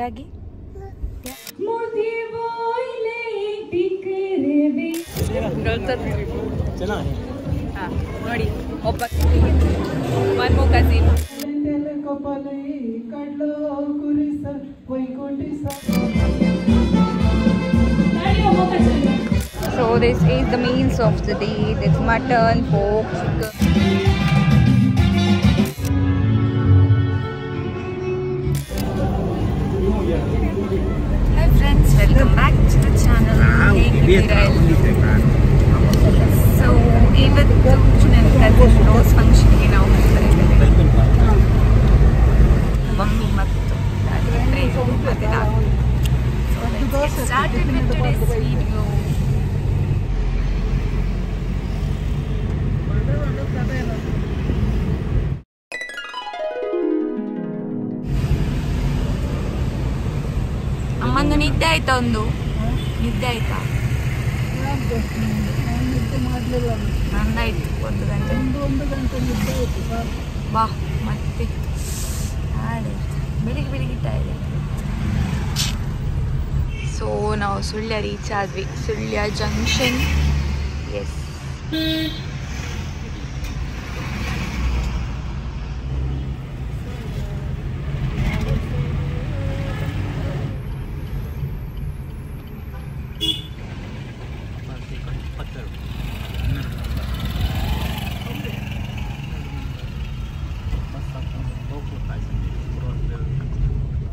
ಯಾಗಿ ನೋಡಿ ಒಬ್ಬ ಮನ್ಮು cousin. So this is the meals of the day. It's mutton, pork, chicken. Hi friends, welcome back to the channel. So ಇವತ್ತು ನನ್ನ cousin rose ಫಂಕ್ಷನ್ಗೆ ನಾವು ಹೋಗ್ತಾ ಇದ್ದೇವೆ. ಮಮ್ಮಿ ಮತ್ತು started with today's video. ಅಮ್ಮಂದು ನಿದ್ದೆ ಆಯ್ತಾ? ಒಂದು ನಿದ್ದೆ ಆಯ್ತಾ? ನಂದಾಯ್ತು 1 ಗಂಟೆ. ಬಾ ಮತ್ತೆ ಬೆಳಿಗ್ಗೆ ಇದೆ. ಸೊ ನಾವು ಸುಳ್ಯ ರೀಚ್ ಆದ್ವಿ. Sullia junction. Yes,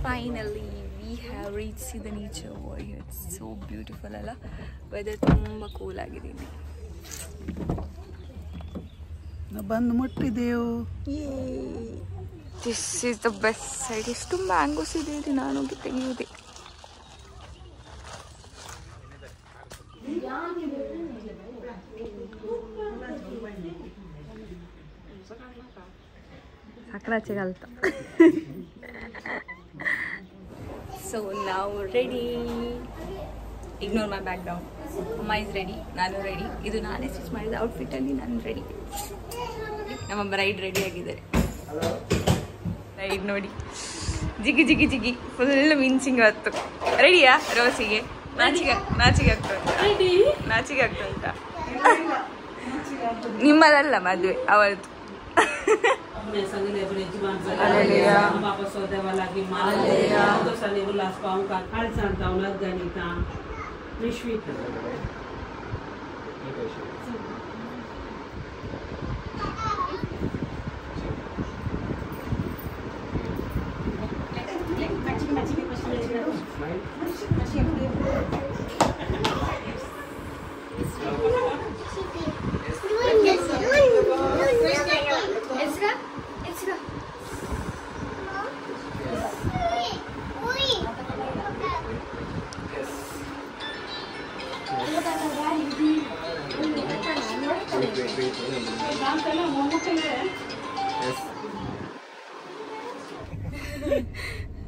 finally we have reached the nature over here. It's so beautiful ಅಲ್ಲ? ವೆದರ್ ತುಂಬ ಕೂಲ್ ಆಗಿದೆ. ಬಂದು ಮುಟ್ಟಿದೆವು. This is the best side. ಎಷ್ಟು ಮ್ಯಾಂಗೋಸ್ ಇದೆ ಇಲ್ಲಿ, ನಾನು ಹೋಗಿ ತೆಗೆಯುವುದೇ. ಸಕ್ರಾಚೆ ಕಲ್ತ. So now ready. Ignore my background. Amma is ready. Nanu ready. Idu naane stitch ಮಾಡಿದ ಔಟ್ಫಿಟ್ ಅಲ್ಲಿ ನಾನು ರೆಡಿ. ನಮ್ಮ ಬ್ರೈಡ್ ರೆಡಿ ಆಗಿದ್ದಾರೆ. ರೈಡ್ ನೋಡಿ, ಜಿಗಿ ಜಿಗಿ ಜಿಗಿ ಫುಲ್ ಮಿಂಚಿಂಗ್ ಆಯ್ತು. ರೆಡಿಯಾ ರೋಸಿಗೆ? ನಾಚಿಗೆ ಆಗ್ತುಂಟ. ನಿಮ್ಮದಲ್ಲ ಮದುವೆ, ಅವಳದು.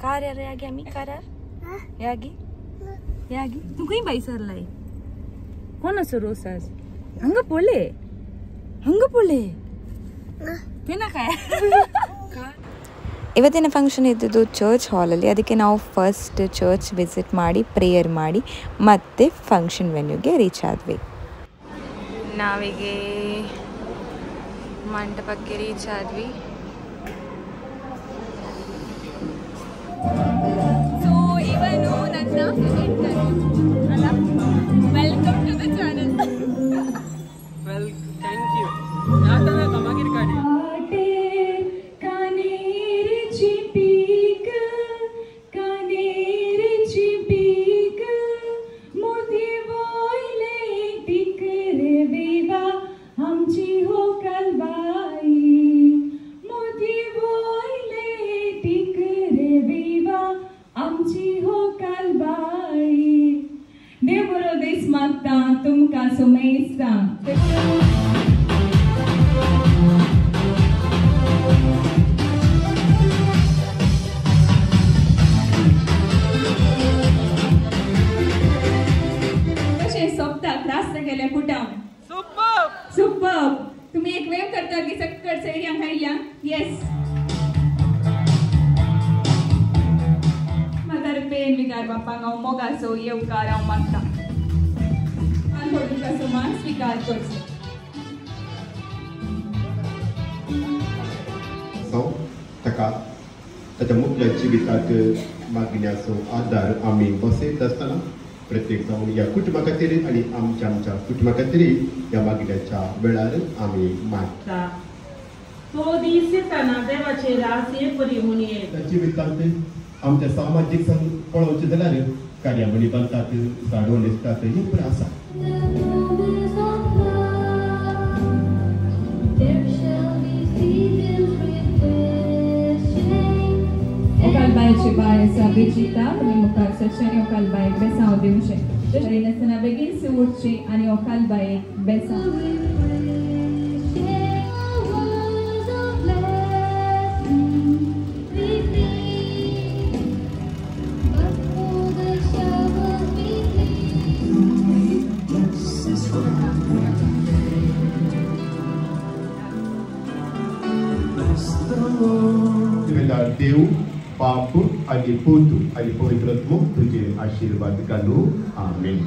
कार यार यागी अम्मी कार यागी यागी तुम कहीं बाई सर लाई कौन असो रोसाज हंग पोले तेना काय. ಇವತ್ತಿನ ಫಂಕ್ಷನ್ ಇದ್ದದ್ದು ಚರ್ಚ್ ಹಾಲಲ್ಲಿ. ಅದಕ್ಕೆ ನಾವು ಫಸ್ಟ್ ಚರ್ಚ್ ವಿಸಿಟ್ ಮಾಡಿ ಪ್ರೇಯರ್ ಮಾಡಿ ಮತ್ತೆ ಫಂಕ್ಷನ್ ವೆನ್ಯೂಗೆ ರೀಚ್ ಆದ್ವಿ. ನಾವಿಗೆ ಮಂಟಪಕ್ಕೆ ರೀಚ್ ಆದ್ವಿ. ಸೊ ಇವನು ನನ್ನ ಅಲ್ಲ, welcome to the channel. Well, thank you. ಯಾಕಂದ್ರೆ ತಮಾಗಿರಿ ಕಾಡಿ तुमका सुमेस्ता कसे सोपता त्रास गेले कुठं. सुपर तुम्ही एक वेव करता की सकट सैर्या खायल्या. येस मदर बेन विकार बापांक हांव मोगाचो येवकार हांव मागता आनी तुमचो मान स्विकार करचो. ताका ताच्या मुख्य जिविताक मागण्याचो आदार आमी बसयत आसतना प्रत्येक जावन ह्या कुटुंबा खातीर आनी आमच्या कुटुंबा खातीर ह्या मागण्याच्या वेळार आमी मागता. तो दीस येताना देवाचे रास हे बरी म्हणून जिवितांत आमच्या सामाजीक पळोवचें जाल्यार कार्यावळी बांदतात, झाडो न्हेसतात, ही बरें आसा. ओकालबायेचे बाय आसा विजिता तुमी मुखार सरचें आनी ओकालबायेक बेसांव दिवचें. तरी नासतना बेगीन उठचें आनी ओकालबायेक बेसांव. देव बाप आनी पुत्र आनी पवित्रात्मो तुजे आशीर्वाद घालू. आमेन.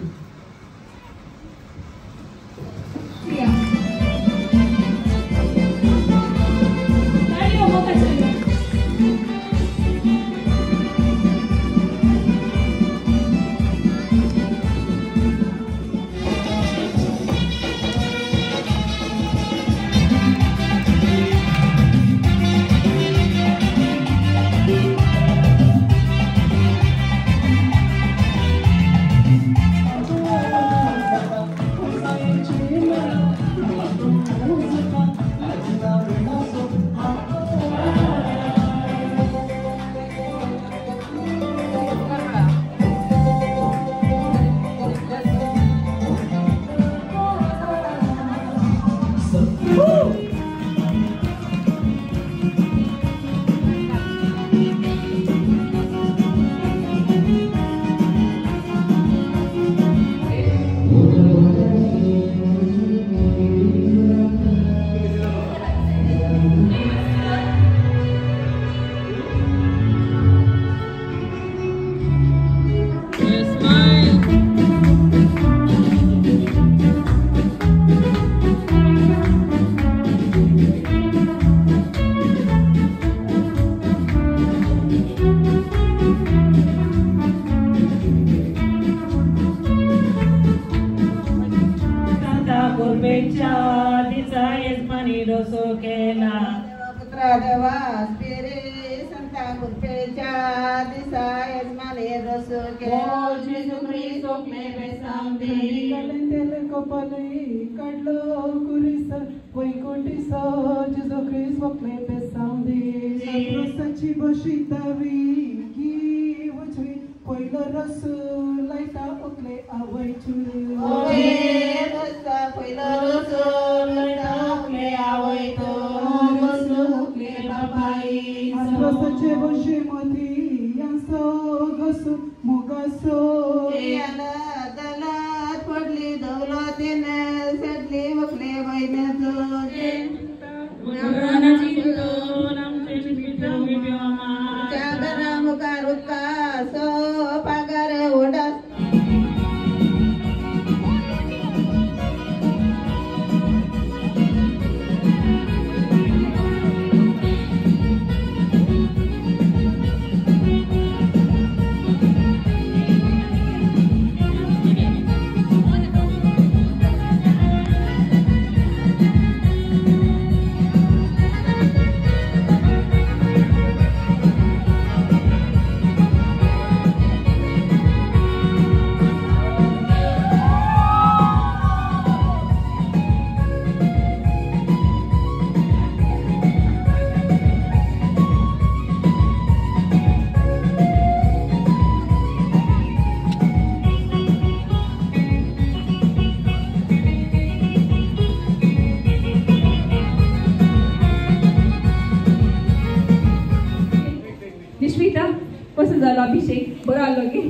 अभिषेक बरो आलो की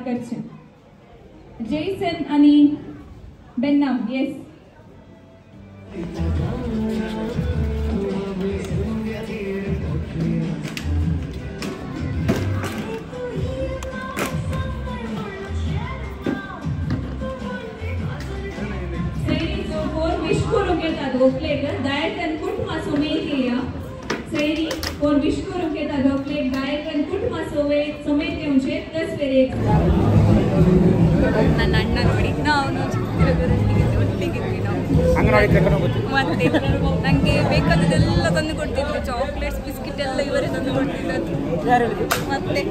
करचे जेसन आणि बेन्नाम येस विश करून घेतात प्लेट गायकन कुटुंबा सोमेत सैरी कोण विश करून घेतात प्लेट गायकन कुटुंबा ಸಮೇತ ಉಂಚೆ ಪ್ಲಸ್ ಬೇರೆ ನನ್ನ ಅಣ್ಣ ನೋಡಿ ನಾವು ಒಟ್ಟಿಗಿದ್ವಿ ನಾವು ಮತ್ತೆ ನನಗೆ ಬೇಕಾದದೆಲ್ಲ ತಂದು ಕೊಡ್ತಿದ್ರು ಚಾಕ್ಲೇಟ್ಸ್ ಬಿಸ್ಕಿಟ್ ಎಲ್ಲ ಇವರೇ ತಂದು ಕೊಡ್ತಿದ್ರು ಮತ್ತೆ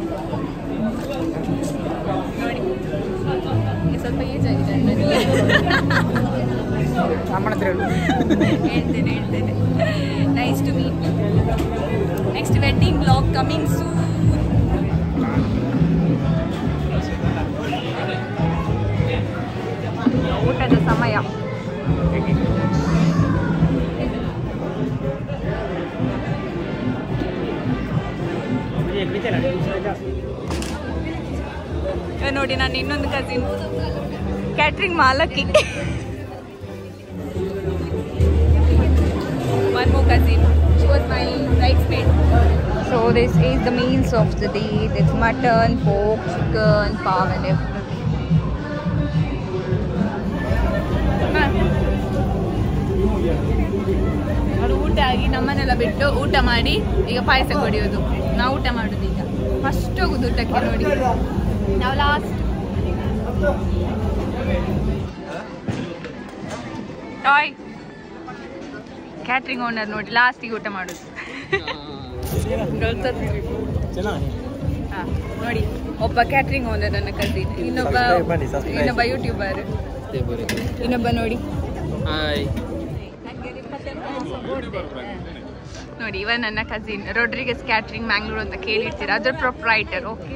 ನೋಡಿ ಸ್ವಲ್ಪ ಏಜ್ ಆಗಿದೆ ಹೇಳ್ತೇನೆ nice to meet next wedding blog coming soon ಊಟದ ಸಮಯ ನೋಡಿ ನಾನು ಇನ್ನೊಂದು ಕಸಿನ್ ಕ್ಯಾಟ್ರಿಂಗ್ ಮಾಲಕಿ one more cousin. She was my bridesmaid. So this is the meals of the day. There's mutton, pork, chicken, pav and everything. ಅವರು ಊಟ ಆಗಿ ನಮ್ಮನ್ನೆಲ್ಲ ಬಿಟ್ಟು ಊಟ ಮಾಡಿ ಈಗ ಪಾಯಸ ಕುಡಿಯೋದು. ನಾವು ಊಟ ಮಾಡೋದು ಈಗ ಫಸ್ಟ್ ಹೋಗುದು ಊಟಕ್ಕೆ ನೋಡಿ. ನಾವು ಲಾಸ್ಟ್ ಟಾಯ್ ಕ್ಯಾಟ್ರಿಂಗ್ ಓನರ್ ನೋಡಿ ಲಾಸ್ಟಿಗೆ ಊಟ ಮಾಡೋದು ನೋಡಿ. ಒಬ್ಬ ಕ್ಯಾಟ್ರಿಂಗ್ ಓನರ್ ನನ್ನ ಕಸಿನ್, ಇನ್ನೊಬ್ಬ ಯೂಟ್ಯೂಬರ್, ಇನ್ನೊಬ್ಬ ನೋಡಿ ನೋಡಿ ಇವ ನನ್ನ ಕಸಿನ್ ರೊಡ್ರಿಗಸ್ ಕ್ಯಾಟ್ರಿಂಗ್ ಮ್ಯಾಂಗ್ಳೂರ್ ಅಂತ ಕೇಳಿರ್ತೀರ, ಅದ್ರ ಪ್ರೊಪ್ರೈಟರ್. ಓಕೆ,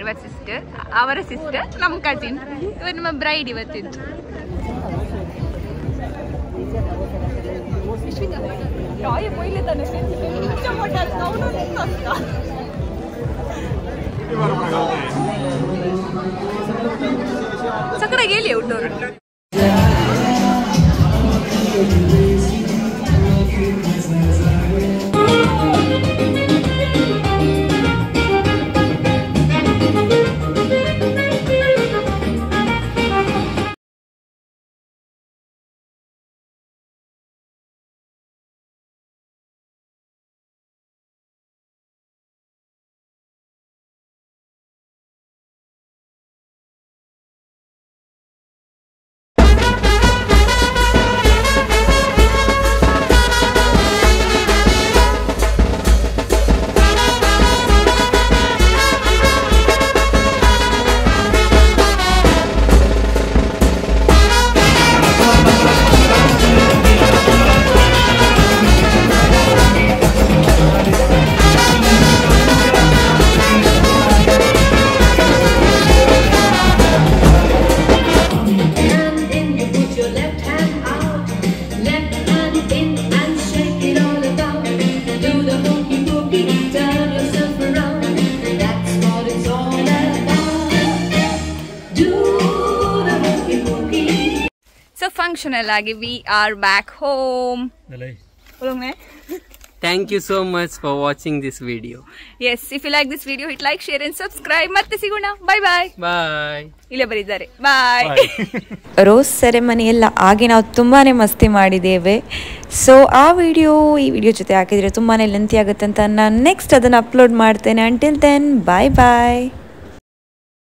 ಇವರ ಸಿಸ್ಟರ್, ಅವರ ಸಿಸ್ಟರ್, ನಮ್ಮ ಕಸಿನ್, ಇವ ನಮ್ಮ ಬ್ರೈಡ್ ಇವತ್ತಿದ್ದು. ಸಕ್ಕರಾಗಿ ಹೇಳಿ ಔಟೋರು functional agi we are back home. Thank you so much for watching this video. Yes, if you like this video hit like, share and subscribe. ಮತ್ತೆ ಸಿಗೋಣ. Bye bye. Bye. ಇಲ್ಲೇ ಬರಿದ್ದಾರೆ. Bye. Rose ceremony ಎಲ್ಲ ಆಗಿ ನಾವು ತುಂಬಾನೇ ಮಸ್ತಿ ಮಾಡಿದ್ದೇವೆ. So ಆ ವಿಡಿಯೋ ಈ ವಿಡಿಯೋ ಜೊತೆ ಹಾಕಿದ್ರೆ ತುಂಬಾನೇ ಲೆಂತಿ ಆಗುತ್ತೆ ಅಂತ ನಾನು ನೆಕ್ಸ್ಟ್ ಅದನ್ನು ಅಪ್ಲೋಡ್ ಮಾಡ್ತೇನೆ. ಅಂಟಿಲ್ ದೆನ್ ಬಾಯ್ ಬಾಯ್.